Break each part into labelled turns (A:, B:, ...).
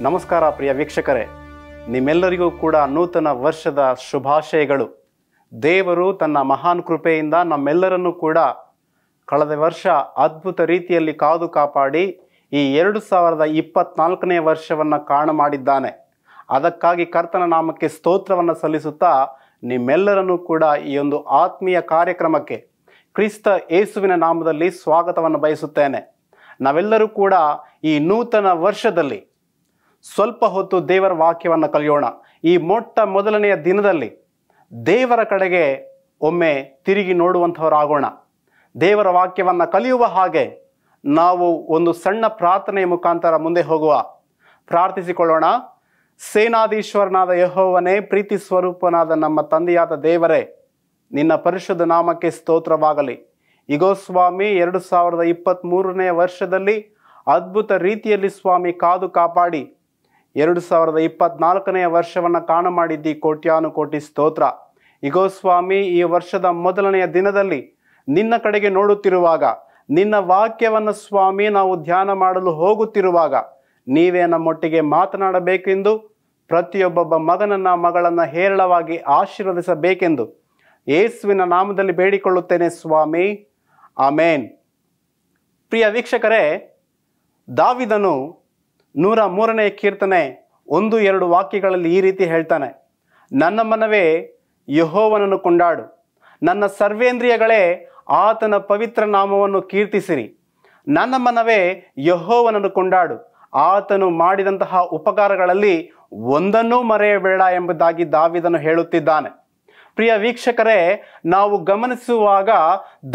A: ನಮಸ್ಕಾರ ಪ್ರಿಯ ವೀಕ್ಷಕರೇ, ನಿಮ್ಮೆಲ್ಲರಿಗೂ ಕೂಡ ನೂತನ ವರ್ಷದ ಶುಭಾಶಯಗಳು. ದೇವರು ತನ್ನ ಮಹಾನ್ ಕೃಪೆಯಿಂದ ನಮ್ಮೆಲ್ಲರನ್ನೂ ಕೂಡ ಕಳೆದ ವರ್ಷ ಅದ್ಭುತ ರೀತಿಯಲ್ಲಿ ಕಾದು ಕಾಪಾಡಿ ಈ 2024ನೇ ವರ್ಷವನ್ನು ಕಾಣ ಮಾಡಿದ್ದಾನೆ. ಅದಕ್ಕಾಗಿ ಕರ್ತನ ನಾಮಕ್ಕೆ ಸ್ತೋತ್ರವನ್ನು ಸಲ್ಲಿಸುತ್ತಾ ನಿಮ್ಮೆಲ್ಲರನ್ನೂ ಕೂಡ ಈ ಒಂದು ಆತ್ಮೀಯ ಕಾರ್ಯಕ್ರಮಕ್ಕೆ ಕ್ರಿಸ್ತ ಯೇಸುವಿನ ನಾಮದಲ್ಲಿ ಸ್ವಾಗತವನ್ನು ಬಯಸುತ್ತೇನೆ. ನಾವೆಲ್ಲರೂ ಕೂಡ ಈ ನೂತನ ವರ್ಷದಲ್ಲಿ ಸ್ವಲ್ಪ ಹೊತ್ತು ದೇವರ ವಾಕ್ಯವನ್ನು ಕಲಿಯೋಣ. ಈ ಮೊದಲನೆಯ ದಿನದಲ್ಲಿ ದೇವರ ಕಡೆಗೆ ಒಮ್ಮೆ ತಿರುಗಿ ನೋಡುವಂಥವರಾಗೋಣ. ದೇವರ ವಾಕ್ಯವನ್ನು ಕಲಿಯುವ ಹಾಗೆ ನಾವು ಒಂದು ಸಣ್ಣ ಪ್ರಾರ್ಥನೆಯ ಮುಖಾಂತರ ಮುಂದೆ ಹೋಗುವ. ಪ್ರಾರ್ಥಿಸಿಕೊಳ್ಳೋಣ. ಸೇನಾಧೀಶ್ವರನಾದ ಯೆಹೋವನೇ, ಪ್ರೀತಿ ಸ್ವರೂಪನಾದ ನಮ್ಮ ತಂದೆಯಾದ ದೇವರೇ, ನಿನ್ನ ಪರಿಶುದ್ಧ ನಾಮಕ್ಕೆ ಸ್ತೋತ್ರವಾಗಲಿ. ಇಗೋ ಸ್ವಾಮಿ, 2023ನೇ ವರ್ಷದಲ್ಲಿ ಅದ್ಭುತ ರೀತಿಯಲ್ಲಿ ಸ್ವಾಮಿ ಕಾದು ಕಾಪಾಡಿ 2024ನೇ ವರ್ಷವನ್ನು ಕಾಣ ಮಾಡಿದ್ದಿ. ಕೋಟ್ಯಾನುಕೋಟಿ ಸ್ತೋತ್ರ. ಇಗೋ ಸ್ವಾಮಿ, ಈ ವರ್ಷದ ಮೊದಲನೆಯ ದಿನದಲ್ಲಿ ನಿನ್ನ ಕಡೆಗೆ ನೋಡುತ್ತಿರುವಾಗ, ನಿನ್ನ ವಾಕ್ಯವನ್ನು ಸ್ವಾಮಿ ನಾವು ಧ್ಯಾನ ಮಾಡಲು ಹೋಗುತ್ತಿರುವಾಗ ನೀವೇ ನಮ್ಮೊಟ್ಟಿಗೆ ಮಾತನಾಡಬೇಕೆಂದು, ಪ್ರತಿಯೊಬ್ಬೊಬ್ಬ ಮಗಳನ್ನು ಹೇರಳವಾಗಿ ಆಶೀರ್ವದಿಸಬೇಕೆಂದು ಯೇಸುವಿನ ನಾಮದಲ್ಲಿ ಬೇಡಿಕೊಳ್ಳುತ್ತೇನೆ ಸ್ವಾಮಿ, ಆಮೇನ್. ಪ್ರಿಯ ವೀಕ್ಷಕರೇ, ದಾವಿದನು 103ನೇ ಕೀರ್ತನೆ 1-2 ವಾಕ್ಯಗಳಲ್ಲಿ ಈ ರೀತಿ ಹೇಳ್ತಾನೆ: ನನ್ನ ಮನವೇ ಯೆಹೋವನನ್ನು ಕೊಂಡಾಡು, ನನ್ನ ಸರ್ವೇಂದ್ರಿಯಗಳೇ ಆತನ ಪವಿತ್ರ ನಾಮವನ್ನು ಕೀರ್ತಿಸಿರಿ. ನನ್ನ ಮನವೇ ಯೆಹೋವನನ್ನು ಕೊಂಡಾಡು, ಆತನು ಮಾಡಿದಂತಹ ಉಪಕಾರಗಳಲ್ಲಿ ಒಂದನ್ನೂ ಮರೆಯಬೇಡ ಎಂಬುದಾಗಿ ದಾವಿದನು ಹೇಳುತ್ತಿದ್ದಾನೆ. ಪ್ರಿಯ ವೀಕ್ಷಕರೇ, ನಾವು ಗಮನಿಸುವಾಗ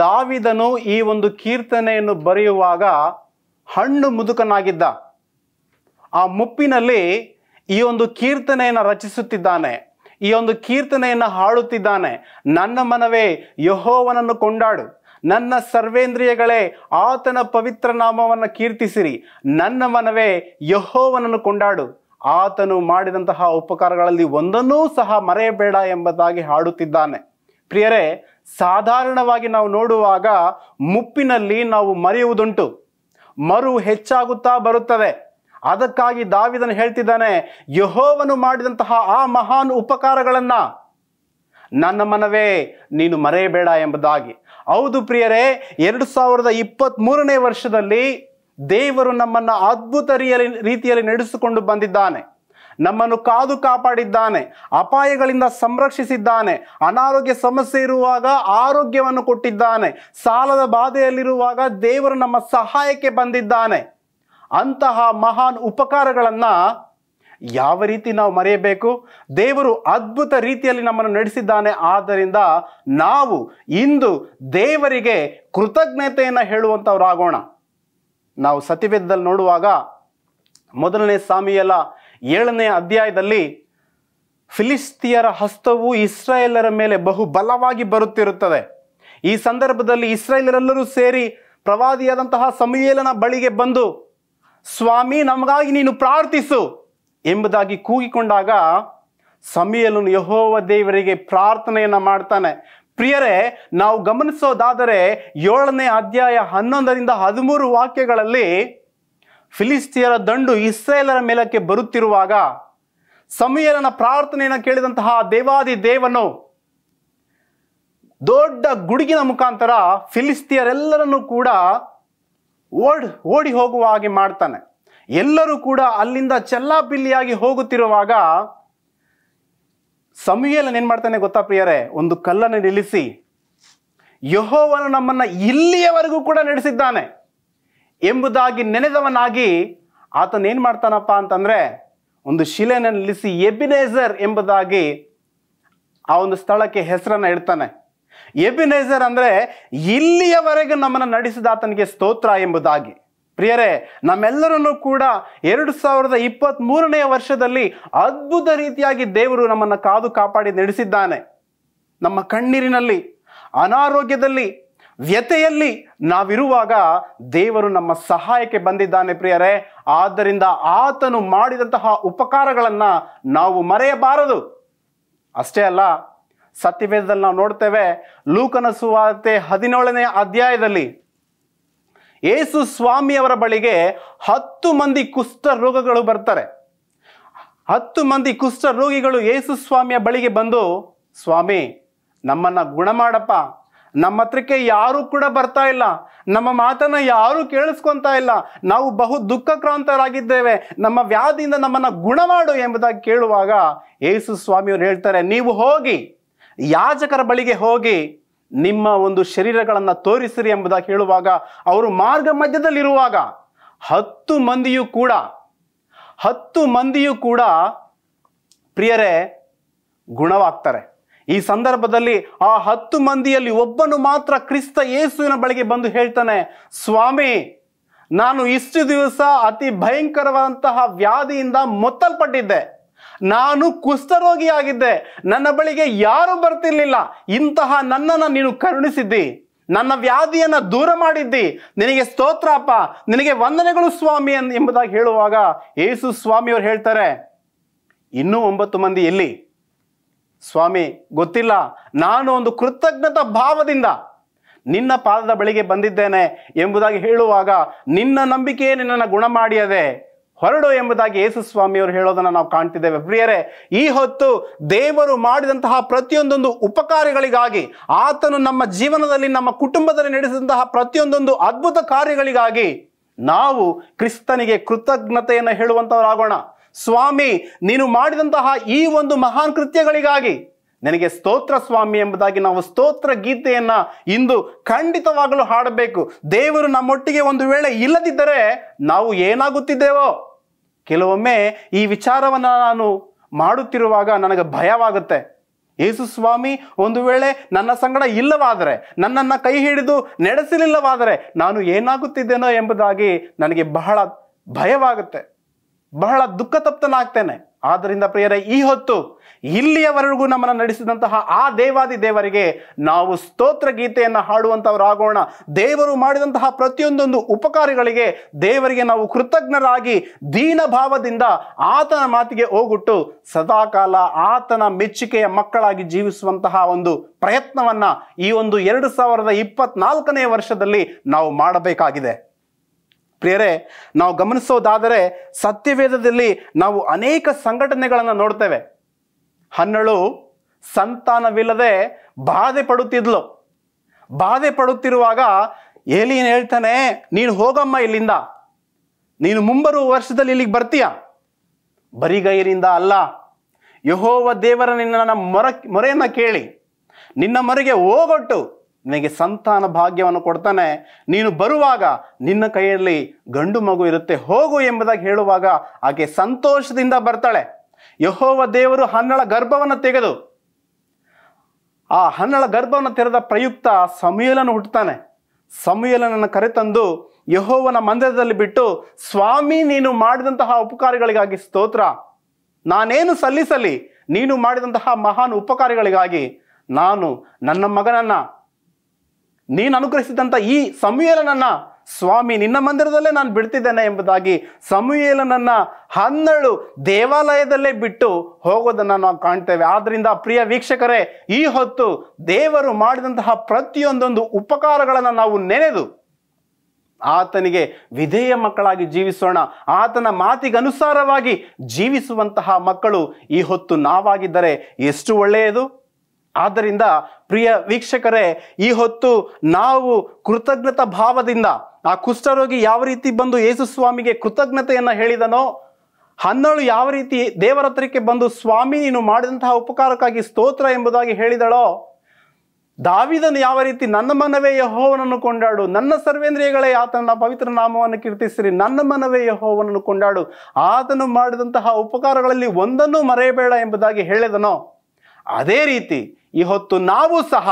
A: ದಾವಿದನು ಈ ಒಂದು ಕೀರ್ತನೆಯನ್ನು ಬರೆಯುವಾಗ ಹಣ್ಣು ಮುದುಕನಾಗಿದ್ದ. ಆ ಮುಪ್ಪಿನಲ್ಲಿ ಈ ಒಂದು ಕೀರ್ತನೆಯನ್ನು ರಚಿಸುತ್ತಿದ್ದಾನೆ, ಈ ಒಂದು ಕೀರ್ತನೆಯನ್ನು ಹಾಡುತ್ತಿದ್ದಾನೆ. ನನ್ನ ಮನವೇ ಯೆಹೋವನನ್ನು ಕೊಂಡಾಡು, ನನ್ನ ಸರ್ವೇಂದ್ರಿಯಗಳೇ ಆತನ ಪವಿತ್ರ ನಾಮವನ್ನು ಕೀರ್ತಿಸಿರಿ. ನನ್ನ ಮನವೇ ಯೆಹೋವನನ್ನು ಕೊಂಡಾಡು, ಆತನು ಮಾಡಿದಂತಹ ಉಪಕಾರಗಳಲ್ಲಿ ಒಂದನ್ನೂ ಸಹ ಮರೆಯಬೇಡ ಎಂಬುದಾಗಿ ಹಾಡುತ್ತಿದ್ದಾನೆ. ಪ್ರಿಯರೇ, ಸಾಧಾರಣವಾಗಿ ನಾವು ನೋಡುವಾಗ ಮುಪ್ಪಿನಲ್ಲಿ ನಾವು ಮರೆಯುವುದುಂಟು, ಮರು ಹೆಚ್ಚಾಗುತ್ತಾ ಬರುತ್ತದೆ. ಅದಕ್ಕಾಗಿ ದಾವಿದನು ಹೇಳ್ತಿದ್ದಾನೆ, ಯೆಹೋವನು ಮಾಡಿದಂತಹ ಆ ಮಹಾನ್ ಉಪಕಾರಗಳನ್ನು ನನ್ನ ಮನವೇ ನೀನು ಮರೆಯಬೇಡ ಎಂಬುದಾಗಿ. ಹೌದು ಪ್ರಿಯರೇ, 2023ನೇ ವರ್ಷದಲ್ಲಿ ದೇವರು ನಮ್ಮನ್ನು ಅದ್ಭುತ ರೀತಿಯಲ್ಲಿ ನಡೆಸಿಕೊಂಡು ಬಂದಿದ್ದಾನೆ. ನಮ್ಮನ್ನು ಕಾದು ಕಾಪಾಡಿದ್ದಾನೆ, ಅಪಾಯಗಳಿಂದ ಸಂರಕ್ಷಿಸಿದ್ದಾನೆ. ಅನಾರೋಗ್ಯ ಸಮಸ್ಯೆ ಇರುವಾಗ ಆರೋಗ್ಯವನ್ನು ಕೊಟ್ಟಿದ್ದಾನೆ, ಸಾಲದ ಬಾಧೆಯಲ್ಲಿರುವಾಗ ದೇವರು ನಮ್ಮ ಸಹಾಯಕ್ಕೆ ಬಂದಿದ್ದಾನೆ. ಅಂತಹ ಮಹಾನ್ ಉಪಕಾರಗಳನ್ನು ಯಾವ ರೀತಿ ನಾವು ಮರೆಯಬೇಕು? ದೇವರು ಅದ್ಭುತ ರೀತಿಯಲ್ಲಿ ನಮ್ಮನ್ನು ನಡೆಸಿದ್ದಾನೆ. ಆದ್ದರಿಂದ ನಾವು ಇಂದು ದೇವರಿಗೆ ಕೃತಜ್ಞತೆಯನ್ನು ಹೇಳುವಂಥವರಾಗೋಣ. ನಾವು ಸತ್ಯವೇದದಲ್ಲಿ ನೋಡುವಾಗ 1ನೇ ಸಾಮುವೇಲ 7ನೇ ಅಧ್ಯಾಯದಲ್ಲಿ ಫಿಲಿಸ್ತಿಯರ ಹಸ್ತವು ಇಸ್ರಾಯೇಲರ ಮೇಲೆ ಬಹು ಬಲವಾಗಿ ಬರುತ್ತಿರುತ್ತದೆ. ಈ ಸಂದರ್ಭದಲ್ಲಿ ಇಸ್ರಾಯೇಲರೆಲ್ಲರೂ ಸೇರಿ ಪ್ರವಾದಿಯಾದಂತಹ ಸಮುವೇಲನ ಬಳಿಗೆ ಬಂದು, ಸ್ವಾಮಿ ನಮಗಾಗಿ ನೀನು ಪ್ರಾರ್ಥಿಸು ಎಂಬುದಾಗಿ ಕೂಗಿಕೊಂಡಾಗ ಸಮುವೇಲನು ಯೆಹೋವ ದೇವರಿಗೆ ಪ್ರಾರ್ಥನೆಯನ್ನು ಮಾಡ್ತಾನೆ. ಪ್ರಿಯರೇ, ನಾವು ಗಮನಿಸೋದಾದರೆ 7ನೇ ಅಧ್ಯಾಯ 11-13 ವಾಕ್ಯಗಳಲ್ಲಿ ಫಿಲಿಸ್ತಿಯರ ದಂಡು ಇಸ್ರಾಯೇಲರ ಮೇಲಕ್ಕೆ ಬರುತ್ತಿರುವಾಗ ಸಮುವೇಲನ ಪ್ರಾರ್ಥನೆಯನ್ನು ಕೇಳಿದಂತಹ ದೇವಾದಿ ದೇವನು ದೊಡ್ಡ ಗುಡುಗಿನ ಮುಖಾಂತರ ಫಿಲಿಸ್ತಿಯರೆಲ್ಲರನ್ನೂ ಕೂಡ ಓಡಿ ಹೋಗುವ ಹಾಗೆ ಮಾಡ್ತಾನೆ. ಎಲ್ಲರೂ ಕೂಡ ಅಲ್ಲಿಂದ ಚೆಲ್ಲಾಪಿಲ್ಲಿಯಾಗಿ ಹೋಗುತ್ತಿರುವಾಗ ಸಮುವೇಲನು ಏನ್ ಮಾಡ್ತಾನೆ ಗೊತ್ತಾ ಪ್ರಿಯರೇ? ಒಂದು ಕಲ್ಲನ್ನು ನಿಲ್ಲಿಸಿ, ಯೆಹೋವನು ನಮ್ಮನ್ನು ಇಲ್ಲಿಯವರೆಗೂ ಕೂಡ ನಡೆಸಿದ್ದಾನೆ ಎಂಬುದಾಗಿ ನೆನೆದವನಾಗಿ ಆತನ ಏನ್ ಮಾಡ್ತಾನಪ್ಪ ಅಂತಂದ್ರೆ, ಒಂದು ಶಿಲೆಯನ್ನು ನಿಲ್ಲಿಸಿ ಎಬಿನೇಜರ್ ಎಂಬುದಾಗಿ ಆ ಒಂದು ಸ್ಥಳಕ್ಕೆ ಹೆಸರನ್ನು ಇಡ್ತಾನೆ. ಎಬಿನೇಜರ್ ಅಂದ್ರೆ ಇಲ್ಲಿಯವರೆಗೂ ನಮ್ಮನ್ನು ನಡೆಸಿದ ಆತನಿಗೆ ಸ್ತೋತ್ರ ಎಂಬುದಾಗಿ. ಪ್ರಿಯರೇ, ನಮ್ಮೆಲ್ಲರನ್ನೂ ಕೂಡ 2023ನೇ ವರ್ಷದಲ್ಲಿ ಅದ್ಭುತ ರೀತಿಯಾಗಿ ದೇವರು ನಮ್ಮನ್ನು ಕಾದು ಕಾಪಾಡಿ ನಡೆಸಿದ್ದಾನೆ. ನಮ್ಮ ಕಣ್ಣೀರಿನಲ್ಲಿ, ಅನಾರೋಗ್ಯದಲ್ಲಿ, ವ್ಯಥೆಯಲ್ಲಿ ನಾವಿರುವಾಗ ದೇವರು ನಮ್ಮ ಸಹಾಯಕ್ಕೆ ಬಂದಿದ್ದಾನೆ ಪ್ರಿಯರೇ. ಆದ್ದರಿಂದ ಆತನು ಮಾಡಿದಂತಹ ಉಪಕಾರಗಳನ್ನು ನಾವು ಮರೆಯಬಾರದು. ಅಷ್ಟೇ ಅಲ್ಲ, ಸತ್ಯವೇದದಲ್ಲಿ ನಾವು ನೋಡ್ತೇವೆ, ಲೂಕನ ಸುವಾರ್ತೆ 17ನೇ ಅಧ್ಯಾಯದಲ್ಲಿ ಯೇಸು ಸ್ವಾಮಿಯವರ ಬಳಿಗೆ 10 ಮಂದಿ ಕುಷ್ಠ ರೋಗಗಳು ಬರ್ತಾರೆ. 10 ಮಂದಿ ಕುಷ್ಠ ರೋಗಿಗಳು ಯೇಸು ಸ್ವಾಮಿಯ ಬಳಿಗೆ ಬಂದು, ಸ್ವಾಮಿ ನಮ್ಮನ್ನ ಗುಣ ಮಾಡಪ್ಪ, ನಮ್ಮ ಹತ್ರಕ್ಕೆ ಯಾರೂ ಕೂಡ ಬರ್ತಾ ಇಲ್ಲ, ನಮ್ಮ ಮಾತನ್ನ ಯಾರೂ ಕೇಳಿಸ್ಕೊಂತ ಇಲ್ಲ, ನಾವು ಬಹು ದುಃಖಕ್ರಾಂತರಾಗಿದ್ದೇವೆ, ನಮ್ಮ ವ್ಯಾಧಿಯಿಂದ ನಮ್ಮನ್ನ ಗುಣ ಮಾಡು ಎಂಬುದಾಗಿ ಕೇಳುವಾಗ ಯೇಸು ಸ್ವಾಮಿಯವರು ಹೇಳ್ತಾರೆ, ನೀವು ಹೋಗಿ ಯಾಜಕರ ಬಳಿಗೆ ಹೋಗಿ ನಿಮ್ಮ ಒಂದು ಶರೀರಗಳನ್ನು ತೋರಿಸಿರಿ ಎಂಬುದಾಗಿ ಹೇಳುವಾಗ ಅವರು ಮಾರ್ಗ ಮಧ್ಯದಲ್ಲಿರುವಾಗ 10 ಮಂದಿಯೂ ಕೂಡ ಪ್ರಿಯರೇ ಗುಣವಾಗ್ತಾರೆ. ಈ ಸಂದರ್ಭದಲ್ಲಿ ಆ 10 ಮಂದಿಯಲ್ಲಿ ಒಬ್ಬನು ಮಾತ್ರ ಕ್ರಿಸ್ತ ಯೇಸುವಿನ ಬಳಿಗೆ ಬಂದು ಹೇಳ್ತಾನೆ, ಸ್ವಾಮಿ ನಾನು ಇಷ್ಟು ದಿವಸ ಅತಿ ಭಯಂಕರವಾದಂತಹ ವ್ಯಾಧಿಯಿಂದ ಮೊತ್ತಲ್ಪಟ್ಟಿದ್ದೆ, ನಾನು ಕುಷ್ಠರೋಗಿಯಾಗಿದ್ದೆ, ನನ್ನ ಬಳಿಗೆ ಯಾರು ಬರ್ತಿರ್ಲಿಲ್ಲ, ಇಂತಹ ನನ್ನನ್ನು ನೀನು ಕರುಣಿಸಿದ್ದಿ, ನನ್ನ ವ್ಯಾಧಿಯನ್ನ ದೂರ ಮಾಡಿದ್ದಿ, ನಿನಗೆ ಸ್ತೋತ್ರ ಅಪ್ಪ, ನಿನಗೆ ವಂದನೆಗಳು ಸ್ವಾಮಿ ಎಂಬುದಾಗಿ ಹೇಳುವಾಗ ಯೇಸು ಸ್ವಾಮಿಯವರು ಹೇಳ್ತಾರೆ, ಇನ್ನೂ 9 ಮಂದಿ ಎಲ್ಲಿ? ಸ್ವಾಮಿ ಗೊತ್ತಿಲ್ಲ, ನಾನು ಒಂದು ಕೃತಜ್ಞತಾ ಭಾವದಿಂದ ನಿನ್ನ ಪಾದದ ಬಳಿಗೆ ಬಂದಿದ್ದೇನೆ ಎಂಬುದಾಗಿ ಹೇಳುವಾಗ ನಿನ್ನ ನಂಬಿಕೆಯೇ ನಿನ್ನನ್ನು ಗುಣ ಮಾಡಿಯದೆ, ಹೊರಡು ಎಂಬುದಾಗಿ ಯೇಸು ಸ್ವಾಮಿಯವರು ಹೇಳೋದನ್ನು ನಾವು ಕಾಣ್ತಿದ್ದೇವೆ. ಪ್ರಿಯರೇ, ಈ ಹೊತ್ತು ದೇವರು ಮಾಡಿದಂತಹ ಪ್ರತಿಯೊಂದೊಂದು ಉಪಕಾರಗಳಿಗಾಗಿ, ಆತನು ನಮ್ಮ ಜೀವನದಲ್ಲಿ ನಮ್ಮ ಕುಟುಂಬದಲ್ಲಿ ನಡೆಸಿದಂತಹ ಪ್ರತಿಯೊಂದೊಂದು ಅದ್ಭುತ ಕಾರ್ಯಗಳಿಗಾಗಿ ನಾವು ಕ್ರಿಸ್ತನಿಗೆ ಕೃತಜ್ಞತೆಯನ್ನು ಹೇಳುವಂತವರಾಗೋಣ. ಸ್ವಾಮಿ ನೀನು ಮಾಡಿದಂತಹ ಈ ಒಂದು ಮಹಾನ್ ಕೃತ್ಯಗಳಿಗಾಗಿ ನನಗೆ ಸ್ತೋತ್ರ ಸ್ವಾಮಿ ಎಂಬುದಾಗಿ ನಾವು ಸ್ತೋತ್ರ ಗೀತೆಯನ್ನ ಇಂದು ಖಂಡಿತವಾಗಲೂ ಹಾಡಬೇಕು. ದೇವರು ನಮ್ಮೊಟ್ಟಿಗೆ ಒಂದು ವೇಳೆ ಇಲ್ಲದಿದ್ದರೆ ನಾವು ಏನಾಗುತ್ತಿದ್ದೇವೋ. ಕೆಲವೊಮ್ಮೆ ಈ ವಿಚಾರವನ್ನು ನಾನು ಮಾಡುತ್ತಿರುವಾಗ ನನಗೆ ಭಯವಾಗುತ್ತೆ. ಯೇಸು ಸ್ವಾಮಿ ಒಂದು ವೇಳೆ ನನ್ನ ಸಂಗಡ ಇಲ್ಲವಾದರೆ, ನನ್ನನ್ನು ಕೈ ಹಿಡಿದು ನಡೆಸಲಿಲ್ಲವಾದರೆ ನಾನು ಏನಾಗುತ್ತಿದ್ದೇನೋ ಎಂಬುದಾಗಿ ನನಗೆ ಬಹಳ ಭಯವಾಗುತ್ತೆ, ಬಹಳ ದುಃಖತಪ್ತನಾಗ್ತೇನೆ. ಆದ್ದರಿಂದ ಪ್ರಿಯರೇ, ಈ ಹೊತ್ತು ಇಲ್ಲಿಯವರೆಗೂ ನಮ್ಮನ್ನು ನಡೆಸಿದಂತಹ ಆ ದೇವಾದಿ ದೇವರಿಗೆ ನಾವು ಸ್ತೋತ್ರ ಗೀತೆಯನ್ನು ಹಾಡುವಂಥವರಾಗೋಣ. ದೇವರು ಮಾಡಿದಂತಹ ಪ್ರತಿಯೊಂದೊಂದು ಉಪಕಾರಗಳಿಗೆ ದೇವರಿಗೆ ನಾವು ಕೃತಜ್ಞರಾಗಿ ದೀನ ಭಾವದಿಂದ ಆತನ ಮಾತಿಗೆ ಹೋಗುಟ್ಟು ಸದಾಕಾಲ ಆತನ ಮೆಚ್ಚುಗೆಯ ಮಕ್ಕಳಾಗಿ ಜೀವಿಸುವಂತಹ ಒಂದು ಪ್ರಯತ್ನವನ್ನ ಈ ಒಂದು 2024ನೇ ವರ್ಷದಲ್ಲಿ ನಾವು ಮಾಡಬೇಕಾಗಿದೆ. ಪ್ರಿಯರೇ, ನಾವು ಗಮನಿಸೋದಾದರೆ ಸತ್ಯವೇದದಲ್ಲಿ ನಾವು ಅನೇಕ ಸಂಘಟನೆಗಳನ್ನು ನೋಡ್ತೇವೆ. ಹನ್ನಳು ಸಂತಾನವಿಲ್ಲದೆ ಬಾಧೆ ಪಡುತ್ತಿದ್ಲು. ಬಾಧೆ ಪಡುತ್ತಿರುವಾಗ ಏಲಿಯನ್ ಹೇಳ್ತಾನೆ, ನೀನು ಹೋಗಮ್ಮ ಇಲ್ಲಿಂದ, ನೀನು ಮುಂಬರುವ ವರ್ಷದಲ್ಲಿ ಇಲ್ಲಿಗೆ ಬರ್ತೀಯ, ಬರಿಗೈರಿಂದ ಅಲ್ಲ, ಯೆಹೋವ ದೇವರ ನಿನ್ನ ಮೊರೆಯನ್ನು ಕೇಳಿ ನಿನ್ನ ಮೊರೆಗೆ ಹೋಗೊಟ್ಟು ನಿನಗೆ ಸಂತಾನ ಭಾಗ್ಯವನ್ನು ಕೊಡ್ತಾನೆ, ನೀನು ಬರುವಾಗ ನಿನ್ನ ಕೈಯಲ್ಲಿ ಗಂಡು ಮಗು ಇರುತ್ತೆ, ಹೋಗು ಎಂಬುದಾಗಿ ಹೇಳುವಾಗ ಆಕೆ ಸಂತೋಷದಿಂದ ಬರ್ತಾಳೆ. ಯೆಹೋವ ದೇವರು ಹನ್ನಳ ಗರ್ಭವನ್ನು ತೆಗೆದು ಆ ಹನ್ನಳ ಗರ್ಭವನ್ನು ತೆರೆದ ಪ್ರಯುಕ್ತ ಸಮುಯೇಲನು ಹುಟ್ಟುತ್ತಾನೆ. ಸಮುಯೇಲನನ್ನು ಕರೆತಂದು ಯೆಹೋವನ ಮಂದಿರದಲ್ಲಿ ಬಿಟ್ಟು, ಸ್ವಾಮಿ ನೀನು ಮಾಡಿದಂತಹ ಉಪಕಾರಗಳಿಗಾಗಿ ಸ್ತೋತ್ರ, ನಾನೇನು ಸಲ್ಲಿಸಲಿ, ನೀನು ಮಾಡಿದಂತಹ ಮಹಾನ್ ಉಪಕಾರಗಳಿಗಾಗಿ ನಾನು ನನ್ನ ಮಗನನ್ನ, ನೀನು ಅನುಗ್ರಹಿಸಿದಂಥ ಈ ಸಮುಯೇಲನನ್ನ ಸ್ವಾಮಿ ನಿನ್ನ ಮಂದಿರದಲ್ಲೇ ನಾನು ಬಿಡ್ತಿದ್ದೇನೆ ಎಂಬುದಾಗಿ ಸಮುಯೇಲನನ್ನ ಹನ್ನಳು ದೇವಾಲಯದಲ್ಲೇ ಬಿಟ್ಟು ಹೋಗೋದನ್ನು ನಾವು ಕಾಣ್ತೇವೆ. ಆದ್ರಿಂದ ಪ್ರಿಯ ವೀಕ್ಷಕರೇ, ಈ ಹೊತ್ತು ದೇವರು ಮಾಡಿದಂತಹ ಪ್ರತಿಯೊಂದೊಂದು ಉಪಕಾರಗಳನ್ನು ನಾವು ನೆನೆದು ಆತನಿಗೆ ವಿಧೇಯ ಮಕ್ಕಳಾಗಿ ಜೀವಿಸೋಣ. ಆತನ ಮಾತಿಗೆ ಅನುಸಾರವಾಗಿ ಜೀವಿಸುವಂತಹ ಮಕ್ಕಳು ಈ ಹೊತ್ತು ನಾವಾಗಿದ್ದರೆ ಎಷ್ಟು ಒಳ್ಳೆಯದು. ಆದ್ದರಿಂದ ಪ್ರಿಯ ವೀಕ್ಷಕರೇ, ಈ ಹೊತ್ತು ನಾವು ಕೃತಜ್ಞತಾ ಭಾವದಿಂದ ಆ ಕುಷ್ಠರೋಗಿ ಯಾವ ರೀತಿ ಬಂದು ಯೇಸು ಸ್ವಾಮಿಗೆ ಕೃತಜ್ಞತೆಯನ್ನ ಹೇಳಿದನೋ, ಹನ್ನಳು ಯಾವ ರೀತಿ ದೇವರ ಹತ್ರಕ್ಕೆ ಬಂದು ಸ್ವಾಮಿ ನೀನು ಮಾಡಿದಂತಹ ಉಪಕಾರಕ್ಕಾಗಿ ಸ್ತೋತ್ರ ಎಂಬುದಾಗಿ ಹೇಳಿದಳೋ, ದಾವೀದನು ಯಾವ ರೀತಿ ನನ್ನ ಮನವೇ ಯೆಹೋವನನ್ನು ಕೊಂಡಾಡು, ನನ್ನ ಸರ್ವೇಂದ್ರಿಯಗಳೇ ಆತನ ಪವಿತ್ರ ನಾಮವನ್ನು ಕೀರ್ತಿಸಿರಿ, ನನ್ನ ಮನವೇ ಯೆಹೋವನನ್ನು ಕೊಂಡಾಡು, ಆತನು ಮಾಡಿದಂತಹ ಉಪಕಾರಗಳಲ್ಲಿ ಒಂದನ್ನೂ ಮರೆಯಬೇಡ ಎಂಬುದಾಗಿ ಹೇಳಿದನೋ, ಅದೇ ರೀತಿ ಈ ಹೊತ್ತು ನಾವು ಸಹ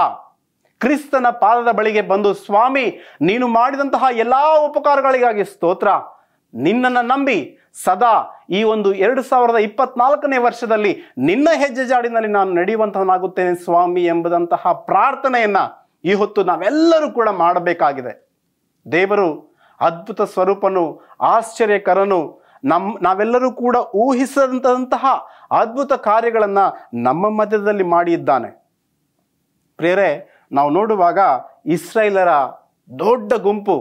A: ಕ್ರಿಸ್ತನ ಪಾದದ ಬಳಿಗೆ ಬಂದು ಸ್ವಾಮಿ ನೀನು ಮಾಡಿದಂತಹ ಎಲ್ಲಾ ಉಪಕಾರಗಳಿಗಾಗಿ ಸ್ತೋತ್ರ, ನಿನ್ನನ್ನು ನಂಬಿ ಸದಾ ಈ ಒಂದು 2024ನೇ ವರ್ಷದಲ್ಲಿ ನಿನ್ನ ಹೆಜ್ಜೆ ಜಾಡಿನಲ್ಲಿ ನಾನು ನಡೆಯುವಂತವನಾಗುತ್ತೇನೆ ಸ್ವಾಮಿ ಎಂಬುದಂತಹ ಪ್ರಾರ್ಥನೆಯನ್ನ ಈ ಹೊತ್ತು ನಾವೆಲ್ಲರೂ ಕೂಡ ಮಾಡಬೇಕಾಗಿದೆ. ದೇವರು ಅದ್ಭುತ ಸ್ವರೂಪನು, ಆಶ್ಚರ್ಯಕರನು, ನಾವೆಲ್ಲರೂ ಕೂಡ ಊಹಿಸದಂತಹ ಅದ್ಭುತ ಕಾರ್ಯಗಳನ್ನು ನಮ್ಮ ಮಧ್ಯದಲ್ಲಿ ಮಾಡಿದ್ದಾನೆ. ಪ್ರಿಯರೇ, ನಾವು ನೋಡುವಾಗ ಇಸ್ರಾಯೇಲರ ದೊಡ್ಡ ಗುಂಪು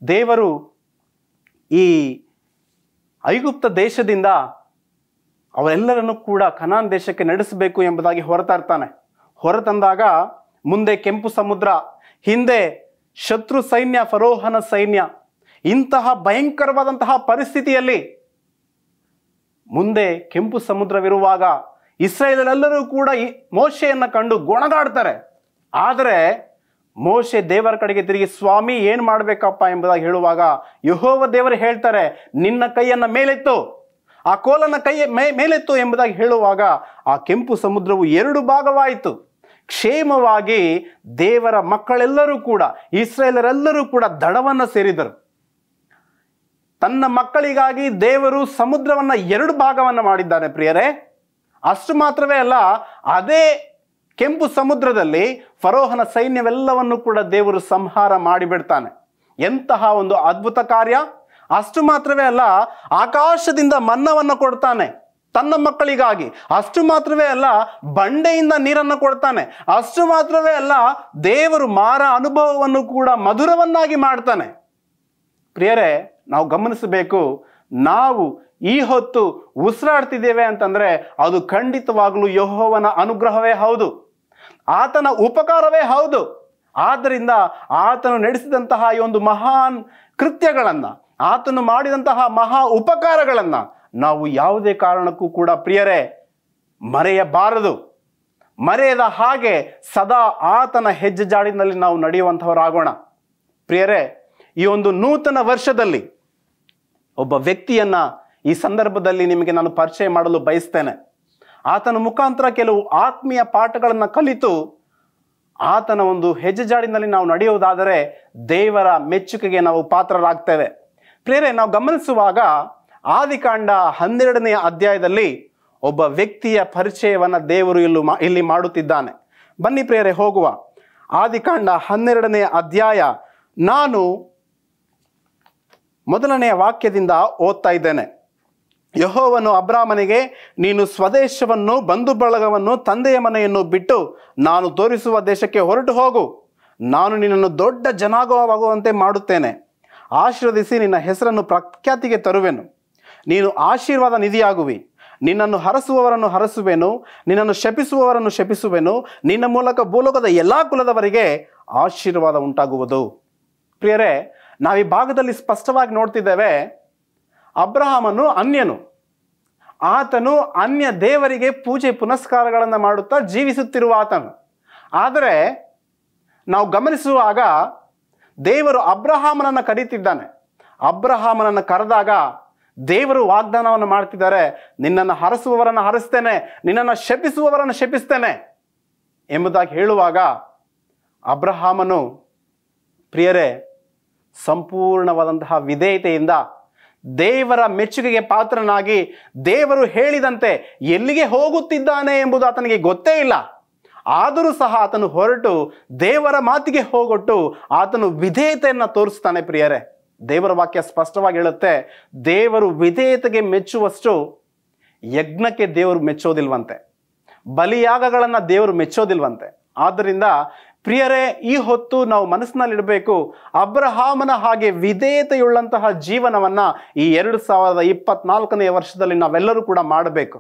A: ದೇವರು ಈ ಐಗುಪ್ತ ದೇಶದಿಂದ ಅವರೆಲ್ಲರನ್ನು ಕೂಡ ಕನಾನ್ ದೇಶಕ್ಕೆ ನಡೆಸಬೇಕು ಎಂಬುದಾಗಿ ಹೊರತರ್ತಾನೆ. ಹೊರತಂದಾಗ ಮುಂದೆ ಕೆಂಪು ಸಮುದ್ರ, ಹಿಂದೆ ಶತ್ರು ಸೈನ್ಯ, ಫರೋಹನ ಸೈನ್ಯ. ಇಂತಹ ಭಯಂಕರವಾದಂತಹ ಪರಿಸ್ಥಿತಿಯಲ್ಲಿ ಮುಂದೆ ಕೆಂಪು ಸಮುದ್ರವಿರುವಾಗ ಇಸ್ರಾಯೇಲರೆಲ್ಲರೂ ಕೂಡ ಈ ಮೋಶೆಯನ್ನು ಕಂಡು ಗೊಣಗಾಡ್ತಾರೆ. ಆದರೆ ಮೋಶೆ ದೇವರ ಕಡೆಗೆ ತಿರುಗಿ, ಸ್ವಾಮಿ ಏನು ಮಾಡಬೇಕಪ್ಪ ಎಂಬುದಾಗಿ ಹೇಳುವಾಗ ಯೆಹೋವ ದೇವರು ಹೇಳ್ತಾರೆ, ನಿನ್ನ ಕೈಯನ್ನು ಮೇಲೆತ್ತು, ಆ ಕೋಲನ ಮೇಲೆತ್ತು ಎಂಬುದಾಗಿ ಹೇಳುವಾಗ ಆ ಕೆಂಪು ಸಮುದ್ರವು 2 ಭಾಗವಾಯಿತು. ಕ್ಷೇಮವಾಗಿ ದೇವರ ಮಕ್ಕಳೆಲ್ಲರೂ ಕೂಡ, ಇಸ್ರಾಯೇಲರೆಲ್ಲರೂ ಕೂಡ ದಡವನ್ನು ಸೇರಿದರು. ತನ್ನ ಮಕ್ಕಳಿಗಾಗಿ ದೇವರು ಸಮುದ್ರವನ್ನು 2 ಭಾಗವನ್ನು ಮಾಡಿದ್ದಾನೆ ಪ್ರಿಯರೇ. ಅಷ್ಟು ಮಾತ್ರವೇ ಅಲ್ಲ, ಅದೇ ಕೆಂಪು ಸಮುದ್ರದಲ್ಲಿ ಫರೋಹನ ಸೈನ್ಯವೆಲ್ಲವನ್ನು ಕೂಡ ದೇವರು ಸಂಹಾರ ಮಾಡಿಬಿಡ್ತಾನೆ. ಎಂತಹ ಒಂದು ಅದ್ಭುತ ಕಾರ್ಯ! ಅಷ್ಟು ಮಾತ್ರವೇ ಅಲ್ಲ, ಆಕಾಶದಿಂದ ಮನ್ನವನ್ನು ಕೊಡ್ತಾನೆ ತನ್ನ ಮಕ್ಕಳಿಗಾಗಿ. ಅಷ್ಟು ಮಾತ್ರವೇ ಅಲ್ಲ, ಬಂಡೆಯಿಂದ ನೀರನ್ನು ಕೊಡ್ತಾನೆ. ಅಷ್ಟು ಮಾತ್ರವೇ ಅಲ್ಲ, ದೇವರು ಮಾರ ಅನುಭವವನ್ನು ಕೂಡ ಮಧುರವನ್ನಾಗಿ ಮಾಡ್ತಾನೆ. ಪ್ರಿಯರೇ, ನಾವು ಗಮನಿಸಬೇಕು, ನಾವು ಈ ಹೊತ್ತು ಉಸಿರಾಡ್ತಿದ್ದೇವೆ ಅಂತಂದ್ರೆ ಅದು ಖಂಡಿತವಾಗಲೂ ಯೆಹೋವನ ಅನುಗ್ರಹವೇ ಹೌದು, ಆತನ ಉಪಕಾರವೇ ಹೌದು. ಆದ್ದರಿಂದ ಆತನು ನಡೆಸಿದಂತಹ ಈ ಒಂದು ಮಹಾನ್ ಕೃತ್ಯಗಳನ್ನು, ಆತನು ಮಾಡಿದಂತಹ ಮಹಾ ಉಪಕಾರಗಳನ್ನು ನಾವು ಯಾವುದೇ ಕಾರಣಕ್ಕೂ ಕೂಡ ಪ್ರಿಯರೇ ಮರೆಯಬಾರದು. ಮರೆಯದ ಹಾಗೆ ಸದಾ ಆತನ ಹೆಜ್ಜೆ ಜಾಡಿನಲ್ಲಿ ನಾವು ನಡೆಯುವಂಥವರಾಗೋಣ. ಪ್ರಿಯರೇ, ಈ ಒಂದು ನೂತನ ವರ್ಷದಲ್ಲಿ ಒಬ್ಬ ವ್ಯಕ್ತಿಯನ್ನ ಈ ಸಂದರ್ಭದಲ್ಲಿ ನಿಮಗೆ ನಾನು ಪರಿಚಯ ಮಾಡಲು ಬಯಸ್ತೇನೆ. ಆತನ ಮುಖಾಂತರ ಕೆಲವು ಆತ್ಮೀಯ ಪಾಠಗಳನ್ನು ಕಲಿತು ಆತನ ಒಂದು ಹೆಜ್ಜೆ ಜಾಡಿನಲ್ಲಿ ನಾವು ನಡೆಯುವುದಾದರೆ ದೇವರ ಮೆಚ್ಚುಗೆಗೆ ನಾವು ಪಾತ್ರರಾಗ್ತೇವೆ. ಪ್ರಿಯರೇ, ನಾವು ಗಮನಿಸುವಾಗ ಆದಿಕಾಂಡ 12ನೇ ಅಧ್ಯಾಯದಲ್ಲಿ ಒಬ್ಬ ವ್ಯಕ್ತಿಯ ಪರಿಚಯವನ್ನು ದೇವರು ಇಲ್ಲಿ ಮಾಡುತ್ತಿದ್ದಾನೆ. ಬನ್ನಿ ಪ್ರಿಯರೇ, ಹೋಗುವ. ಆದಿಕಾಂಡ 12ನೇ ಅಧ್ಯಾಯ ನಾನು 1ನೇ ವಾಕ್ಯದಿಂದ ಓದ್ತಾ ಇದ್ದೇನೆ. ಯೆಹೋವನು ಅಬ್ರಾಮನಿಗೆ, ನೀನು ಸ್ವದೇಶವನ್ನು, ಬಂಧು ಬಳಗವನ್ನು, ತಂದೆಯ ಮನೆಯನ್ನು ಬಿಟ್ಟು ನಾನು ತೋರಿಸುವ ದೇಶಕ್ಕೆ ಹೊರಟು ಹೋಗು. ನಾನು ನಿನ್ನನ್ನು ದೊಡ್ಡ ಜನಾಂಗವಾಗುವಂತೆ ಮಾಡುತ್ತೇನೆ. ಆಶೀರ್ವದಿಸಿ ನಿನ್ನ ಹೆಸರನ್ನು ಪ್ರಖ್ಯಾತಿಗೆ ತರುವೆನು. ನೀನು ಆಶೀರ್ವಾದ ನಿಧಿಯಾಗುವಿ. ನಿನ್ನನ್ನು ಹರಸುವವರನ್ನು ಹರಸುವೆನು, ನಿನ್ನನ್ನು ಶಪಿಸುವವರನ್ನು ಶಪಿಸುವೆನು. ನಿನ್ನ ಮೂಲಕ ಭೂಲೋಕದ ಎಲ್ಲ ಕುಲದವರಿಗೆ ಆಶೀರ್ವಾದ ಉಂಟಾಗುವುದು. ಪ್ರಿಯರೇ, ನಾವು ಈ ಭಾಗದಲ್ಲಿ ಸ್ಪಷ್ಟವಾಗಿ ನೋಡ್ತಿದ್ದೇವೆ, ಅಬ್ರಹಾಮನು ಅನ್ಯನು. ಆತನು ಅನ್ಯ ದೇವರಿಗೆ ಪೂಜೆ ಪುನಸ್ಕಾರಗಳನ್ನು ಮಾಡುತ್ತಾ ಜೀವಿಸುತ್ತಿರುವ ಆತನು. ಆದರೆ ನಾವು ಗಮನಿಸುವಾಗ ದೇವರು ಅಬ್ರಹಾಮನನ್ನು ಕರೀತಿದ್ದಾನೆ. ಅಬ್ರಹಾಮನನ್ನು ಕರೆದಾಗ ದೇವರು ವಾಗ್ದಾನವನ್ನು ಮಾಡ್ತಿದ್ದಾರೆ, ನಿನ್ನನ್ನು ಹರಸುವವರನ್ನು ಹರಿಸ್ತೇನೆ, ನಿನ್ನನ್ನು ಶಪಿಸುವವರನ್ನು ಶಪಿಸ್ತೇನೆ ಎಂಬುದಾಗಿ ಹೇಳುವಾಗ ಅಬ್ರಹಾಮನು ಪ್ರಿಯರೇ ಸಂಪೂರ್ಣವಾದಂತಹ ವಿಧೇಯತೆಯಿಂದ ದೇವರ ಮೆಚ್ಚುಗೆಗೆ ಪಾತ್ರನಾಗಿ ದೇವರು ಹೇಳಿದಂತೆ ಎಲ್ಲಿಗೆ ಹೋಗುತ್ತಿದ್ದಾನೆ ಎಂಬುದು ಆತನಿಗೆ ಗೊತ್ತೇ ಇಲ್ಲ. ಆದರೂ ಸಹ ಆತನು ಹೊರಟು ದೇವರ ಮಾತಿಗೆ ಹೋಗೊಟ್ಟು ಆತನು ವಿಧೇಯತೆಯನ್ನು ತೋರಿಸ್ತಾನೆ. ಪ್ರಿಯರೇ, ದೇವರ ವಾಕ್ಯ ಸ್ಪಷ್ಟವಾಗಿ ಹೇಳುತ್ತೆ, ದೇವರು ವಿಧೇಯತೆಗೆ ಮೆಚ್ಚುವಷ್ಟು ಯಜ್ಞಕ್ಕೆ ದೇವರು ಮೆಚ್ಚೋದಿಲ್ವಂತೆ, ಬಲಿಯಾಗಗಳನ್ನು ದೇವರು ಮೆಚ್ಚೋದಿಲ್ವಂತೆ. ಆದ್ದರಿಂದ ಪ್ರಿಯರೇ, ಈ ಹೊತ್ತು ನಾವು ಮನಸ್ಸಿನಲ್ಲಿಡಬೇಕು, ಅಬ್ರಹಾಮನ ಹಾಗೆ ವಿಧೇಯತೆಯುಳ್ಳಂತಹ ಜೀವನವನ್ನ ಈ 2024ನೇ ವರ್ಷದಲ್ಲಿ ನಾವೆಲ್ಲರೂ ಕೂಡ ಮಾಡಬೇಕು.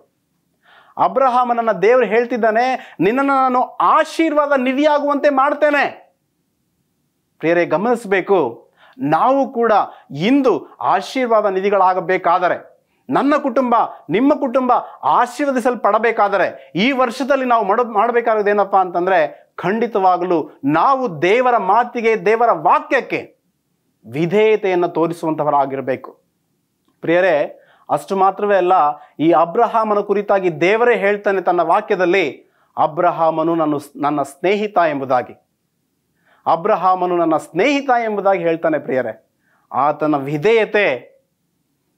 A: ಅಬ್ರಹಾಮನನ್ನ ದೇವರು ಹೇಳ್ತಿದ್ದಾನೆ, ನಿನ್ನನ್ನು ನಾನು ಆಶೀರ್ವಾದ ನಿಧಿಯಾಗುವಂತೆ ಮಾಡ್ತೇನೆ. ಪ್ರಿಯರೇ, ಗಮನಿಸಬೇಕು, ನಾವು ಕೂಡ ಇಂದು ಆಶೀರ್ವಾದ ನಿಧಿಗಳಾಗಬೇಕಾದರೆ, ನನ್ನ ಕುಟುಂಬ, ನಿಮ್ಮ ಕುಟುಂಬ ಆಶೀರ್ವದಿಸಲ್ಪಡಬೇಕಾದರೆ ಈ ವರ್ಷದಲ್ಲಿ ನಾವು ಮಾಡಬೇಕಾಗಿದೆ ಏನಪ್ಪಾ ಅಂತಂದ್ರೆ, ಖಂಡಿತವಾಗಲೂ ನಾವು ದೇವರ ಮಾತಿಗೆ, ದೇವರ ವಾಕ್ಯಕ್ಕೆ ವಿಧೇಯತೆಯನ್ನು ತೋರಿಸುವಂತವರಾಗಿರಬೇಕು. ಪ್ರಿಯರೇ, ಅಷ್ಟು ಮಾತ್ರವೇ ಅಲ್ಲ, ಈ ಅಬ್ರಹಾಮನ ಕುರಿತಾಗಿ ದೇವರೇ ಹೇಳ್ತಾನೆ ತನ್ನ ವಾಕ್ಯದಲ್ಲಿ, ಅಬ್ರಹಾಮನು ನನ್ನ ಸ್ನೇಹಿತ ಎಂಬುದಾಗಿ. ಅಬ್ರಹಾಮನು ನನ್ನ ಸ್ನೇಹಿತ ಎಂಬುದಾಗಿ ಹೇಳ್ತಾನೆ. ಪ್ರಿಯರೇ, ಆತನ ವಿಧೇಯತೆ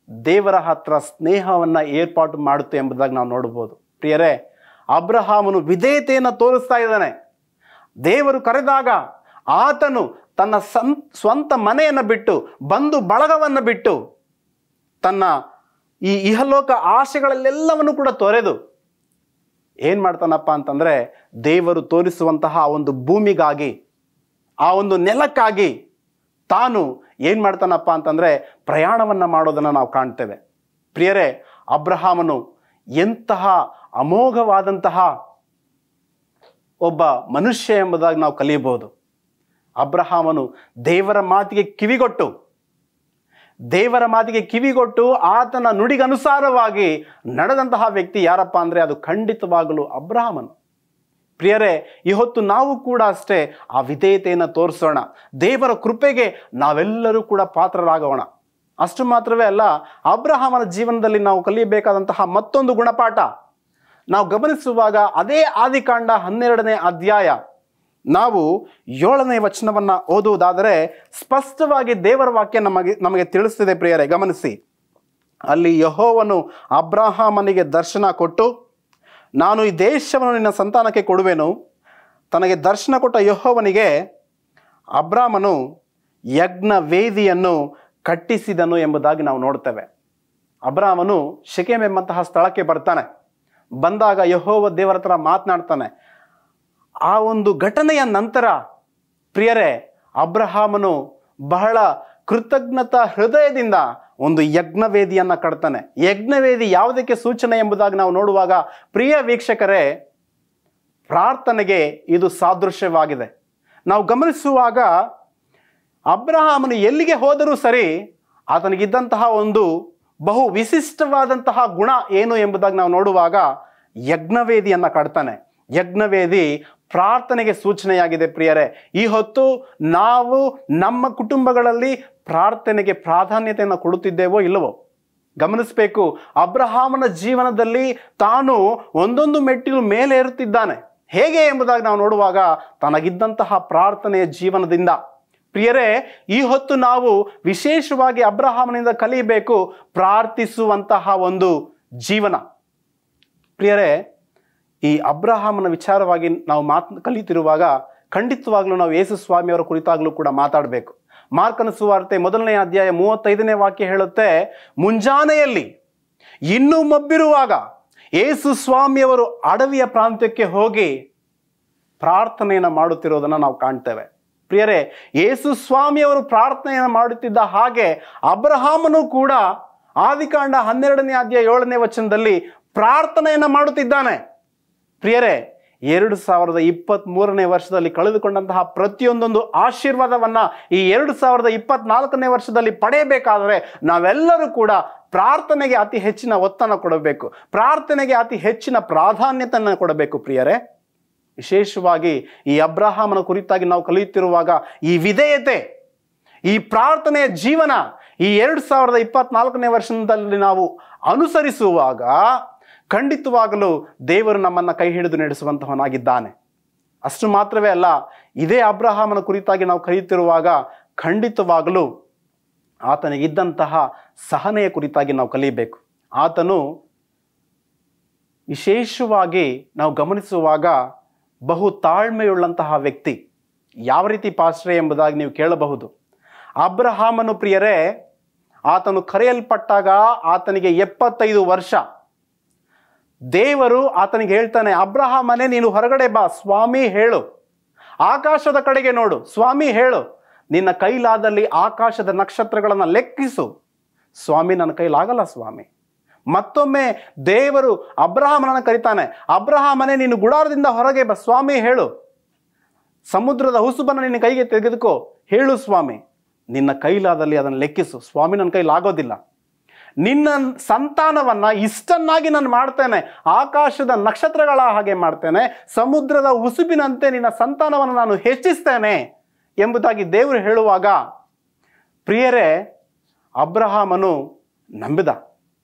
A: ದೇವರ ಹತ್ರ ಸ್ನೇಹವನ್ನು ಏರ್ಪಾಟು ಮಾಡುತ್ತೆ ಎಂಬುದಾಗಿ ನಾವು ನೋಡಬಹುದು. ಪ್ರಿಯರೇ, ಅಬ್ರಹಾಮನು ವಿಧೇಯತೆಯನ್ನು ತೋರಿಸ್ತಾ ಇದ್ದಾನೆ. ದೇವರು ಕರೆದಾಗ ಆತನು ತನ್ನ ಸ್ವಂತ ಮನೆಯನ್ನು ಬಿಟ್ಟು, ಬಂಧು ಬಳಗವನ್ನು ಬಿಟ್ಟು, ತನ್ನ ಈ ಇಹಲೋಕ ಆಶೆಗಳಲ್ಲೆಲ್ಲವನ್ನು ಕೂಡ ತೊರೆದು ಏನು ಮಾಡ್ತಾನಪ್ಪ ಅಂತಂದರೆ, ದೇವರು ತೋರಿಸುವಂತಹ ಒಂದು ಭೂಮಿಗಾಗಿ, ಆ ಒಂದು ನೆಲಕ್ಕಾಗಿ ತಾನು ಏನು ಮಾಡ್ತಾನಪ್ಪ ಅಂತಂದರೆ ಪ್ರಯಾಣವನ್ನು ಮಾಡೋದನ್ನು ನಾವು ಕಾಣ್ತೇವೆ. ಪ್ರಿಯರೇ, ಅಬ್ರಹಾಮನು ಎಂತಹ ಅಮೋಘವಾದಂತಹ ಒಬ್ಬ ಮನುಷ್ಯ ಎಂಬುದಾಗಿ ನಾವು ಕಲಿಯಬಹುದು. ಅಬ್ರಹಾಮನು ದೇವರ ಮಾತಿಗೆ ಕಿವಿಗೊಟ್ಟು ಆತನ ನುಡಿಗನುಸಾರವಾಗಿ ನಡೆದಂತಹ ವ್ಯಕ್ತಿ ಯಾರಪ್ಪ ಅಂದರೆ ಅದು ಖಂಡಿತವಾಗಲು ಅಬ್ರಹಾಮನು. ಪ್ರಿಯರೇ, ಇವತ್ತು ನಾವು ಕೂಡ ಅಷ್ಟೇ ಆ ವಿಧೇಯತೆಯನ್ನು ತೋರಿಸೋಣ. ದೇವರ ಕೃಪೆಗೆ ನಾವೆಲ್ಲರೂ ಕೂಡ ಪಾತ್ರರಾಗೋಣ. ಅಷ್ಟು ಮಾತ್ರವೇ ಅಲ್ಲ, ಅಬ್ರಹಾಮನ ಜೀವನದಲ್ಲಿ ನಾವು ಕಲಿಯಬೇಕಾದಂತಹ ಮತ್ತೊಂದು ಗುಣಪಾಠ ನಾವು ಗಮನಿಸುವಾಗ ಅದೇ ಆದಿಕಾಂಡ 12ನೇ ಅಧ್ಯಾಯ ನಾವು 7ನೇ ವಚನವನ್ನು ಓದುವುದಾದರೆ ಸ್ಪಷ್ಟವಾಗಿ ದೇವರ ವಾಕ್ಯ ನಮಗೆ ತಿಳಿಸ್ತಿದೆ. ಪ್ರಿಯರೇ, ಗಮನಿಸಿ. ಅಲ್ಲಿ ಯೆಹೋವನು ಅಬ್ರಹಾಮನಿಗೆ ದರ್ಶನ ಕೊಟ್ಟು, ನಾನು ಈ ದೇಶವನ್ನು ನಿನ್ನ ಸಂತಾನಕ್ಕೆ ಕೊಡುವೆನು. ತನಗೆ ದರ್ಶನ ಕೊಟ್ಟ ಯೆಹೋವನಿಗೆ ಅಬ್ರಾಮನು ಯಜ್ಞ ವೇದಿಯನ್ನು ಕಟ್ಟಿಸಿದನು ಎಂಬುದಾಗಿ ನಾವು ನೋಡ್ತೇವೆ. ಅಬ್ರಾಮನು ಶೆಕೆಮ್ ಎಂಬಂತಹ ಸ್ಥಳಕ್ಕೆ ಬರ್ತಾನೆ. ಬಂದಾಗ ಯೆಹೋವ ದೇವರ ಹತ್ರ ಮಾತನಾಡ್ತಾನೆ. ಆ ಒಂದು ಘಟನೆಯ ನಂತರ ಪ್ರಿಯರೇ, ಅಬ್ರಹಾಮನು ಬಹಳ ಕೃತಜ್ಞತಾ ಹೃದಯದಿಂದ ಒಂದು ಯಜ್ಞವೇದಿಯನ್ನು ಕಟ್ತಾನೆ. ಯಜ್ಞವೇದಿ ಯಾವುದಕ್ಕೆ ಸೂಚನೆ ಎಂಬುದಾಗಿ ನಾವು ನೋಡುವಾಗ ಪ್ರಿಯ ವೀಕ್ಷಕರೇ, ಪ್ರಾರ್ಥನೆಗೆ ಇದು ಸಾದೃಶ್ಯವಾಗಿದೆ. ನಾವು ಗಮನಿಸುವಾಗ ಅಬ್ರಹಾಮನು ಎಲ್ಲಿಗೆ ಹೋದರೂ ಸರಿ ಆತನಿಗಿದ್ದಂತಹ ಒಂದು ಬಹು ವಿಶಿಷ್ಟವಾದಂತಹ ಗುಣ ಏನು ಎಂಬುದಾಗಿ ನಾವು ನೋಡುವಾಗ ಯಜ್ಞವೇದಿಯನ್ನು ಕಟ್ತಾನೆ. ಯಜ್ಞವೇದಿ ಪ್ರಾರ್ಥನೆಗೆ ಸೂಚನೆಯಾಗಿದೆ. ಪ್ರಿಯರೇ, ಈ ಹೊತ್ತು ನಾವು ನಮ್ಮ ಕುಟುಂಬಗಳಲ್ಲಿ ಪ್ರಾರ್ಥನೆಗೆ ಪ್ರಾಧಾನ್ಯತೆಯನ್ನು ಕೊಡುತ್ತಿದ್ದೇವೋ ಇಲ್ಲವೋ ಗಮನಿಸಬೇಕು. ಅಬ್ರಹಾಮನ ಜೀವನದಲ್ಲಿ ತಾನು ಒಂದೊಂದು ಮೆಟ್ಟಿಲು ಮೇಲೆ ಏರುತ್ತಿದ್ದಾನೆ. ಹೇಗೆ ಎಂಬುದಾಗಿ ನಾವು ನೋಡುವಾಗ ತನಗಿದ್ದಂತಹ ಪ್ರಾರ್ಥನೆಯ ಜೀವನದಿಂದ. ಪ್ರಿಯರೇ, ಈ ಹೊತ್ತು ನಾವು ವಿಶೇಷವಾಗಿ ಅಬ್ರಹಾಮನಿಂದ ಕಲಿಯಬೇಕು ಪ್ರಾರ್ಥಿಸುವಂತಹ ಒಂದು ಜೀವನ. ಪ್ರಿಯರೇ, ಈ ಅಬ್ರಹಾಮನ ವಿಚಾರವಾಗಿ ನಾವು ಕಲಿತಿರುವಾಗ ಖಂಡಿತವಾಗ್ಲೂ ನಾವು ಯೇಸು ಸ್ವಾಮಿಯವರ ಕುರಿತಾಗಲೂ ಕೂಡ ಮಾತಾಡಬೇಕು. ಮಾರ್ಕನ ಸುವಾರ್ತೆ 1ನೇ ಅಧ್ಯಾಯ 35ನೇ ವಾಕ್ಯ ಹೇಳುತ್ತೆ, ಮುಂಜಾನೆಯಲ್ಲಿ ಇನ್ನೂ ಮಬ್ಬಿರುವಾಗ ಯೇಸು ಸ್ವಾಮಿಯವರು ಅಡವಿಯ ಪ್ರಾಂತ್ಯಕ್ಕೆ ಹೋಗಿ ಪ್ರಾರ್ಥನೆಯನ್ನು ಮಾಡುತ್ತಿರೋದನ್ನು ನಾವು ಕಾಣ್ತೇವೆ. ಪ್ರಿಯರೇ, ಯೇಸು ಸ್ವಾಮಿಯವರು ಪ್ರಾರ್ಥನೆಯನ್ನು ಮಾಡುತ್ತಿದ್ದ ಹಾಗೆ ಅಬ್ರಹಾಮನು ಕೂಡ ಆದಿಕಾಂಡ 12ನೇ ಅಧ್ಯಾಯ 7ನೇ ವಚನದಲ್ಲಿ ಪ್ರಾರ್ಥನೆಯನ್ನು ಮಾಡುತ್ತಿದ್ದಾನೆ. ಪ್ರಿಯರೇ, 2023ನೇ ವರ್ಷದಲ್ಲಿ ಕಳೆದುಕೊಂಡಂತಹ ಪ್ರತಿಯೊಂದೊಂದು ಆಶೀರ್ವಾದವನ್ನ ಈ 2024ನೇ ವರ್ಷದಲ್ಲಿ ಪಡೆಯಬೇಕಾದರೆ ನಾವೆಲ್ಲರೂ ಕೂಡ ಪ್ರಾರ್ಥನೆಗೆ ಅತಿ ಹೆಚ್ಚಿನ ಒತ್ತನ್ನು ಕೊಡಬೇಕು, ಪ್ರಾರ್ಥನೆಗೆ ಅತಿ ಹೆಚ್ಚಿನ ಪ್ರಾಧಾನ್ಯತೆಯನ್ನು ಕೊಡಬೇಕು. ಪ್ರಿಯರೇ, ವಿಶೇಷವಾಗಿ ಈ ಅಬ್ರಹಾಮನ ಕುರಿತಾಗಿ ನಾವು ಕಲಿಯುತ್ತಿರುವಾಗ ಈ ವಿಧೇಯತೆ, ಈ ಪ್ರಾರ್ಥನೆಯ ಜೀವನ ಈ 2024ನೇ ವರ್ಷದಲ್ಲಿ ನಾವು ಅನುಸರಿಸುವಾಗ ಖಂಡಿತವಾಗಲೂ ದೇವರು ನಮ್ಮನ್ನು ಕೈ ಹಿಡಿದು ನಡೆಸುವಂತವನಾಗಿದ್ದಾನೆ. ಅಷ್ಟು ಮಾತ್ರವೇ ಅಲ್ಲ, ಇದೇ ಅಬ್ರಹಾಮನ ಕುರಿತಾಗಿ ನಾವು ಕಲಿಯುತ್ತಿರುವಾಗ ಖಂಡಿತವಾಗಲೂ ಆತನಿಗಿದ್ದಂತಹ ಸಹನೆಯ ಕುರಿತಾಗಿ ನಾವು ಕಲಿಯಬೇಕು. ಆತನು ವಿಶೇಷವಾಗಿ ನಾವು ಗಮನಿಸುವಾಗ ಬಹು ತಾಳ್ಮೆಯುಳ್ಳಂತಹ ವ್ಯಕ್ತಿ. ಯಾವ ರೀತಿ ಪಾಸ್ಟ್ರೆ ಎಂಬುದಾಗಿ ನೀವು ಕೇಳಬಹುದು. ಅಬ್ರಹಾಮನು ಪ್ರಿಯರೇ, ಆತನು ಕರೆಯಲ್ಪಟ್ಟಾಗ ಆತನಿಗೆ 75 ವರ್ಷ. ದೇವರು ಆತನಿಗೆ ಹೇಳ್ತಾನೆ, ಅಬ್ರಹಾಮನೇ ನೀನು ಹೊರಗಡೆ ಬಾ, ಸ್ವಾಮಿ ಹೇಳು, ಆಕಾಶದ ಕಡೆಗೆ ನೋಡು, ಸ್ವಾಮಿ ಹೇಳು, ನಿನ್ನ ಕೈಲಾದಲ್ಲಿ ಆಕಾಶದ ನಕ್ಷತ್ರಗಳನ್ನು ಲೆಕ್ಕಿಸು. ಸ್ವಾಮಿ, ನನ್ನ ಕೈಲಾಗಲ್ಲ ಸ್ವಾಮಿ. ಮತ್ತೊಮ್ಮೆ ದೇವರು ಅಬ್ರಹಾಮನನ್ನು ಕರೀತಾನೆ, ಅಬ್ರಹಾಮನೇ ನೀನು ಗುಡಾರದಿಂದ ಹೊರಗೆ ಬಾ, ಸ್ವಾಮಿ ಹೇಳು, ಸಮುದ್ರದ ಹುಸುಬನ್ನು ನಿನ್ನ ಕೈಗೆ ತೆಗೆದುಕೋ, ಹೇಳು ಸ್ವಾಮಿ, ನಿನ್ನ ಕೈಲಾದಲ್ಲಿ ಅದನ್ನು ಲೆಕ್ಕಿಸು. ಸ್ವಾಮಿ, ನನ್ನ ಕೈಲಾಗೋದಿಲ್ಲ. ನಿನ್ನ ಸಂತಾನವನ್ನ ಇಷ್ಟನ್ನಾಗಿ ನಾನು ಮಾಡ್ತೇನೆ, ಆಕಾಶದ ನಕ್ಷತ್ರಗಳ ಹಾಗೆ ಮಾಡ್ತೇನೆ, ಸಮುದ್ರದ ಹುಸುಬಿನಂತೆ ನಿನ್ನ ಸಂತಾನವನ್ನು ನಾನು ಹೆಚ್ಚಿಸ್ತೇನೆ ಎಂಬುದಾಗಿ ದೇವರು ಹೇಳುವಾಗ ಪ್ರಿಯರೇ, ಅಬ್ರಹಾಮನು ನಂಬಿದ.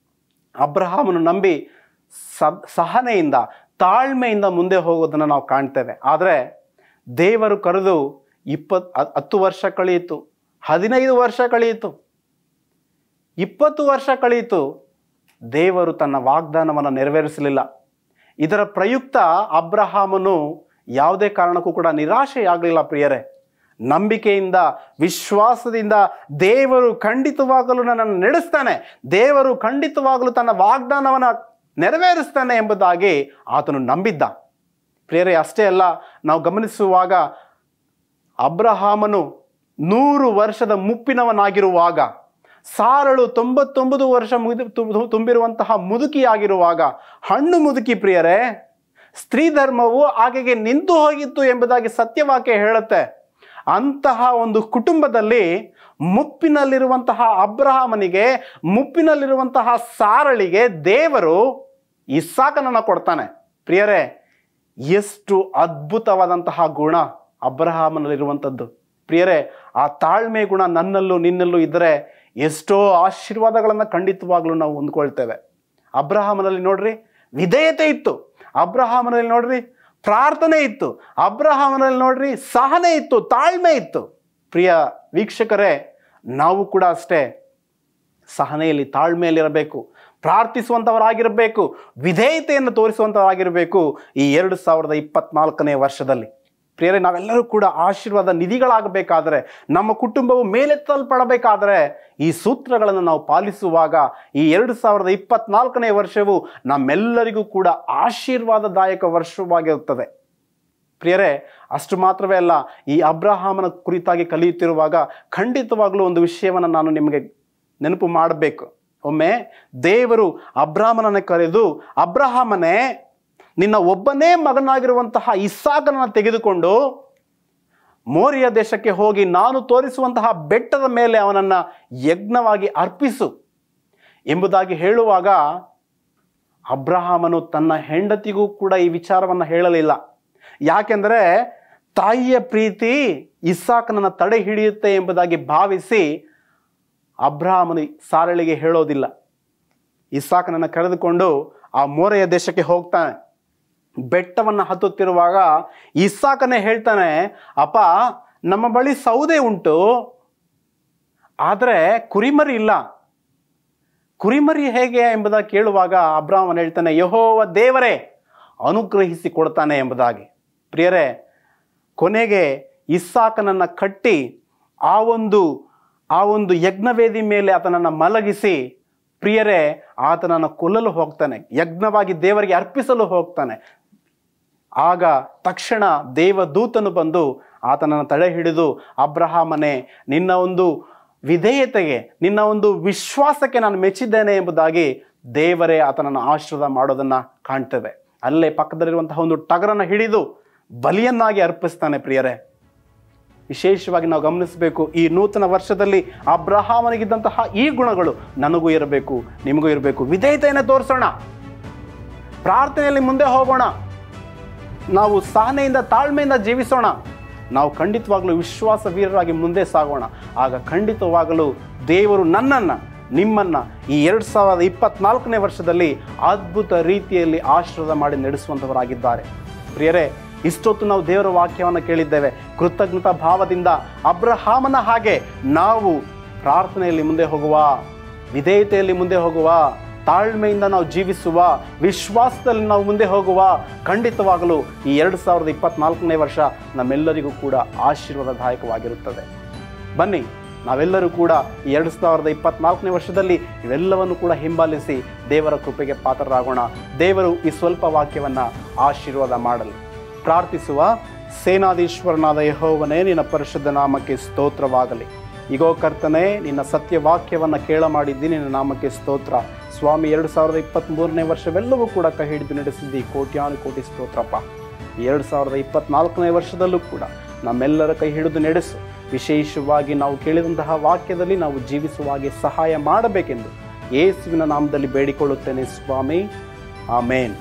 A: ಅಬ್ರಹಾಮನು ನಂಬಿ ಸಹನೆಯಿಂದ ತಾಳ್ಮೆಯಿಂದ ಮುಂದೆ ಹೋಗೋದನ್ನು ನಾವು ಕಾಣ್ತೇವೆ. ಆದರೆ ದೇವರು ಕರೆದು 10 ವರ್ಷ ಕಳೆಯಿತು, 15 ವರ್ಷ ಕಳೆಯಿತು, 20 ವರ್ಷ ಕಳೆಯಿತು, ದೇವರು ತನ್ನ ವಾಗ್ದಾನವನ್ನು ನೆರವೇರಿಸಲಿಲ್ಲ. ಇದರ ಪ್ರಯುಕ್ತ ಅಬ್ರಹಾಮನು ಯಾವುದೇ ಕಾರಣಕ್ಕೂ ಕೂಡ ನಿರಾಶೆಯಾಗಲಿಲ್ಲ. ಪ್ರಿಯರೇ, ನಂಬಿಕೆಯಿಂದ ವಿಶ್ವಾಸದಿಂದ ದೇವರು ಖಂಡಿತವಾಗಲೂ ನನ್ನನ್ನು ನಡೆಸ್ತಾನೆ, ದೇವರು ಖಂಡಿತವಾಗಲೂ ತನ್ನ ವಾಗ್ದಾನವನ್ನು ನೆರವೇರಿಸ್ತಾನೆ ಎಂಬುದಾಗಿ ಆತನು ನಂಬಿದ್ದ. ಪ್ರಿಯರೇ, ಅಷ್ಟೇ ಅಲ್ಲ, ನಾವು ಗಮನಿಸುವಾಗ ಅಬ್ರಹಾಮನು 100 ವರ್ಷದ ಮುಪ್ಪಿನವನಾಗಿರುವಾಗ ಸಾರಳು 99 ವರ್ಷ ತುಂಬಿರುವಂತಹ ಮುದುಕಿಯಾಗಿರುವಾಗ, ಹಣ್ಣು ಮುದುಕಿ ಪ್ರಿಯರೇ, ಸ್ತ್ರೀ ಧರ್ಮವು ಆಕೆಗೆ ನಿಂತು ಹೋಗಿತ್ತು ಎಂಬುದಾಗಿ ಸತ್ಯವಾಕ್ಯ ಹೇಳುತ್ತೆ. ಅಂತಹ ಒಂದು ಕುಟುಂಬದಲ್ಲಿ ಮುಪ್ಪಿನಲ್ಲಿರುವಂತಹ ಅಬ್ರಹಾಮನಿಗೆ, ಮುಪ್ಪಿನಲ್ಲಿರುವಂತಹ ಸಾರಳಿಗೆ ದೇವರು ಇಸ್ಸಾಕನನ್ನು ಕೊಡ್ತಾನೆ. ಪ್ರಿಯರೇ, ಎಷ್ಟು ಅದ್ಭುತವಾದಂತಹ ಗುಣ ಅಬ್ರಹಾಮನಲ್ಲಿರುವಂಥದ್ದು. ಪ್ರಿಯರೇ, ಆ ತಾಳ್ಮೆ ಗುಣ ನನ್ನಲ್ಲೂ ನಿನ್ನಲ್ಲೂ ಇದ್ದರೆ ಎಷ್ಟೋ ಆಶೀರ್ವಾದಗಳನ್ನು ಖಂಡಿತವಾಗ್ಲೂ ನಾವು ಹೊಂದ್ಕೊಳ್ತೇವೆ. ಅಬ್ರಹಾಮನಲ್ಲಿ ನೋಡ್ರಿ ವಿಧೇಯತೆ ಇತ್ತು, ಅಬ್ರಹಾಮನಲ್ಲಿ ನೋಡ್ರಿ ಪ್ರಾರ್ಥನೆ ಇತ್ತು, ಅಬ್ರಹಾಮನಲ್ಲಿ ನೋಡ್ರಿ ಸಹನೆ ಇತ್ತು, ತಾಳ್ಮೆ ಇತ್ತು. ಪ್ರಿಯ ವೀಕ್ಷಕರೇ, ನಾವು ಕೂಡ ಅಷ್ಟೇ ಸಹನೆಯಲ್ಲಿ, ತಾಳ್ಮೆಯಲ್ಲಿರಬೇಕು, ಪ್ರಾರ್ಥಿಸುವಂಥವರಾಗಿರಬೇಕು, ವಿಧೇಯತೆಯನ್ನು ತೋರಿಸುವಂಥವರಾಗಿರಬೇಕು ಈ 2024ನೇ ವರ್ಷದಲ್ಲಿ. ಪ್ರಿಯರೇ, ನಾವೆಲ್ಲರೂ ಕೂಡ ಆಶೀರ್ವಾದ ನಿಧಿಗಳಾಗಬೇಕಾದ್ರೆ, ನಮ್ಮ ಕುಟುಂಬವು ಮೇಲೆತ್ತಲ್ಪಡಬೇಕಾದ್ರೆ ಈ ಸೂತ್ರಗಳನ್ನು ನಾವು ಪಾಲಿಸುವಾಗ ಈ 2024ನೇ ವರ್ಷವು ನಮ್ಮೆಲ್ಲರಿಗೂ ಕೂಡ ಆಶೀರ್ವಾದದಾಯಕ ವರ್ಷವಾಗಿರುತ್ತದೆ. ಪ್ರಿಯರೇ, ಅಷ್ಟು ಮಾತ್ರವೇ ಅಲ್ಲ, ಈ ಅಬ್ರಹಾಮನ ಕುರಿತಾಗಿ ಕಲಿಯುತ್ತಿರುವಾಗ ಖಂಡಿತವಾಗ್ಲೂ ಒಂದು ವಿಷಯವನ್ನು ನಾನು ನಿಮಗೆ ನೆನಪು ಮಾಡಬೇಕು. ಒಮ್ಮೆ ದೇವರು ಅಬ್ರಹಾಮನನ್ನು ಕರೆದು, ಅಬ್ರಹಾಮನೇ, ನಿನ್ನ ಒಬ್ಬನೇ ಮಗನಾಗಿರುವಂತಹ ಇಸ್ಸಾಕನನ್ನು ತೆಗೆದುಕೊಂಡು ಮೋರಿಯ ದೇಶಕ್ಕೆ ಹೋಗಿ ನಾನು ತೋರಿಸುವಂತಹ ಬೆಟ್ಟದ ಮೇಲೆ ಅವನನ್ನು ಯಜ್ಞವಾಗಿ ಅರ್ಪಿಸು ಎಂಬುದಾಗಿ ಹೇಳುವಾಗ ಅಬ್ರಹಾಮನು ತನ್ನ ಹೆಂಡತಿಗೂ ಕೂಡ ಈ ವಿಚಾರವನ್ನು ಹೇಳಲಿಲ್ಲ. ಯಾಕೆಂದರೆ ತಾಯಿಯ ಪ್ರೀತಿ ಇಸ್ಸಾಕನನ್ನು ತಡೆ ಹಿಡಿಯುತ್ತೆ ಎಂಬುದಾಗಿ ಭಾವಿಸಿ ಅಬ್ರಹಾಮನು ಸಾರಳಿಗೆ ಹೇಳೋದಿಲ್ಲ. ಇಸ್ಸಾಕನನ್ನು ಕರೆದುಕೊಂಡು ಆ ಮೋರೆಯ ದೇಶಕ್ಕೆ ಹೋಗ್ತಾನೆ. ಬೆಟ್ಟವನ್ನು ಹತ್ತುತ್ತಿರುವಾಗ ಇಸ್ಸಾಕನೇ ಹೇಳ್ತಾನೆ, ಅಪ್ಪ, ನಮ್ಮ ಬಳಿ ಸೌದೆ ಉಂಟು, ಆದರೆ ಕುರಿಮರಿ ಇಲ್ಲ. ಕುರಿಮರಿ ಹೇಗೆ ಎಂಬುದಾಗಿ ಕೇಳುವಾಗ ಅಬ್ರಹಾಮನು ಹೇಳ್ತಾನೆ, ಯೆಹೋವ ದೇವರೇ ಅನುಗ್ರಹಿಸಿ ಕೊಡ್ತಾನೆ ಎಂಬುದಾಗಿ. ಪ್ರಿಯರೇ, ಕೊನೆಗೆ ಇಸ್ಸಾಕನನ್ನು ಕಟ್ಟಿ ಆ ಒಂದು ಯಜ್ಞವೇದಿ ಮೇಲೆ ಆತನನ್ನು ಮಲಗಿಸಿ, ಪ್ರಿಯರೇ, ಆತನನ್ನು ಕೊಲ್ಲಲು ಹೋಗ್ತಾನೆ, ಯಜ್ಞವಾಗಿ ದೇವರಿಗೆ ಅರ್ಪಿಸಲು ಹೋಗ್ತಾನೆ. ಆಗ ತಕ್ಷಣ ದೇವದೂತನು ಬಂದು ಆತನನ್ನು ತಡೆ ಹಿಡಿದು, ಅಬ್ರಹಾಮನೇ, ನಿನ್ನ ಒಂದು ವಿಧೇಯತೆಗೆ, ನಿನ್ನ ಒಂದು ವಿಶ್ವಾಸಕ್ಕೆ ನಾನು ಮೆಚ್ಚಿದ್ದೇನೆ ಎಂಬುದಾಗಿ ದೇವರೇ ಆತನನ್ನು ಆಶೀರ್ವಾದ ಮಾಡೋದನ್ನು ಕಾಣ್ತೇವೆ. ಅಲ್ಲೇ ಪಕ್ಕದಲ್ಲಿರುವಂತಹ ಒಂದು ಟಗರನ್ನು ಹಿಡಿದು ಬಲಿಯನ್ನಾಗಿ ಅರ್ಪಿಸ್ತಾನೆ. ಪ್ರಿಯರೇ, ವಿಶೇಷವಾಗಿ ನಾವು ಗಮನಿಸಬೇಕು, ಈ ನೂತನ ವರ್ಷದಲ್ಲಿ ಅಬ್ರಹಾಮನಿಗಿದ್ದಂತಹ ಈ ಗುಣಗಳು ನನಗೂ ಇರಬೇಕು, ನಿಮಗೂ ಇರಬೇಕು. ವಿಧೇಯತೆಯನ್ನು ತೋರಿಸೋಣ, ಪ್ರಾರ್ಥನೆಯಲ್ಲಿ ಮುಂದೆ ಹೋಗೋಣ, ನಾವು ಸಹನೆಯಿಂದ ತಾಳ್ಮೆಯಿಂದ ಜೀವಿಸೋಣ, ನಾವು ಖಂಡಿತವಾಗಲೂ ವಿಶ್ವಾಸ ವೀರರಾಗಿ ಮುಂದೆ ಸಾಗೋಣ. ಆಗ ಖಂಡಿತವಾಗಲೂ ದೇವರು ನನ್ನನ್ನು, ನಿಮ್ಮನ್ನು ಈ 2024ನೇ ವರ್ಷದಲ್ಲಿ ಅದ್ಭುತ ರೀತಿಯಲ್ಲಿ ಆಶೀರ್ವಾದ ಮಾಡಿ ನಡೆಸುವಂಥವರಾಗಿದ್ದಾರೆ. ಪ್ರಿಯರೇ, ಇಷ್ಟೊತ್ತು ನಾವು ದೇವರ ವಾಕ್ಯವನ್ನು ಕೇಳಿದ್ದೇವೆ. ಕೃತಜ್ಞತಾ ಭಾವದಿಂದ ಅಬ್ರಹಾಮನ ಹಾಗೆ ನಾವು ಪ್ರಾರ್ಥನೆಯಲ್ಲಿ ಮುಂದೆ ಹೋಗುವ, ವಿಧೇಯತೆಯಲ್ಲಿ ಮುಂದೆ ಹೋಗುವ, ತಾಳ್ಮೆಯಿಂದ ನಾವು ಜೀವಿಸುವ, ವಿಶ್ವಾಸದಲ್ಲಿ ನಾವು ಮುಂದೆ ಹೋಗುವ. ಖಂಡಿತವಾಗಲೂ ಈ 2024ನೇ ವರ್ಷ ನಮ್ಮೆಲ್ಲರಿಗೂ ಕೂಡ ಆಶೀರ್ವಾದದಾಯಕವಾಗಿರುತ್ತದೆ. ಬನ್ನಿ, ನಾವೆಲ್ಲರೂ ಕೂಡ ಈ 2024ನೇ ವರ್ಷದಲ್ಲಿ ಇವೆಲ್ಲವನ್ನು ಕೂಡ ಹಿಂಬಾಲಿಸಿ ದೇವರ ಕೃಪೆಗೆ ಪಾತ್ರರಾಗೋಣ. ದೇವರು ಈ ಸ್ವಲ್ಪ ವಾಕ್ಯವನ್ನು ಆಶೀರ್ವಾದ ಮಾಡಲಿ. ಪ್ರಾರ್ಥಿಸುವ. ಸೇನಾಧೀಶ್ವರನಾದ ಯೆಹೋವನೇ, ನಿನ್ನ ಪರಿಶುದ್ಧ ನಾಮಕ್ಕೆ ಸ್ತೋತ್ರವಾಗಲಿ. ಇಗೋ ಕರ್ತನೇ, ನಿನ್ನ ಸತ್ಯ ವಾಕ್ಯವನ್ನು ಕೇಳ ಮಾಡಿದ್ದೀನಿ, ನಿನ್ನ ನಾಮಕ್ಕೆ ಸ್ತೋತ್ರ. ಸ್ವಾಮಿ, 2023ನೇ ವರ್ಷವೆಲ್ಲವೂ ಕೂಡ ಕೈ ಹಿಡಿದು ನಡೆಸಿದ್ದಿ, ಕೋಟ್ಯಾನು ಕೋಟಿ ಸ್ತೋತ್ರಪ್ಪ. 2024ನೇ ವರ್ಷದಲ್ಲೂ ಕೂಡ ನಮ್ಮೆಲ್ಲರ ಕೈ ಹಿಡಿದು ನಡೆಸು. ವಿಶೇಷವಾಗಿ ನಾವು ಕೇಳಿದಂತಹ ವಾಕ್ಯದಲ್ಲಿ ನಾವು ಜೀವಿಸುವ ಹಾಗೆ ಸಹಾಯ ಮಾಡಬೇಕೆಂದು ಯೇಸುವಿನ ನಾಮದಲ್ಲಿ ಬೇಡಿಕೊಳ್ಳುತ್ತೇನೆ ಸ್ವಾಮಿ. ಆಮೇನ್.